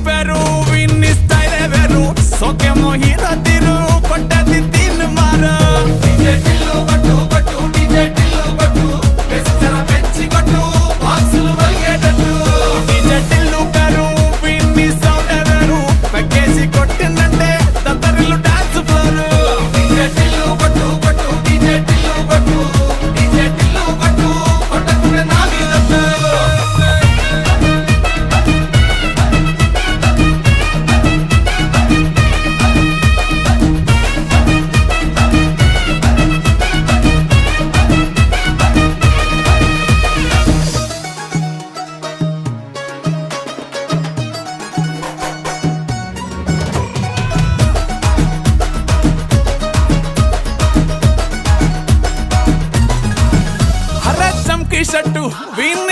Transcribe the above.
పేరు విన్ని స్టైలే వేరు సోకేమో హీరో తీరు కొట్టది తిన్ మారు డీజే టిల్లు కొట్టు కొట్టు డీజే టిల్లు కొట్టు బెస్సర పెంచి కొట్టు బాక్సులు వలిగేటట్టు డీజే టిల్లు పేరు విన్ని సౌండ్ వేరు పక్కేసి కొట్టిందంటే తత్తరిల్లు డాన్స్ ఫ్లోర్ డీజే టిల్లు కొట్టు కొట్టు డీజే టిల్లు కొట్టు డీజే టిల్లు కొట్టు కొట్టకుండా నా మీద హర చంకి షట్టు విన్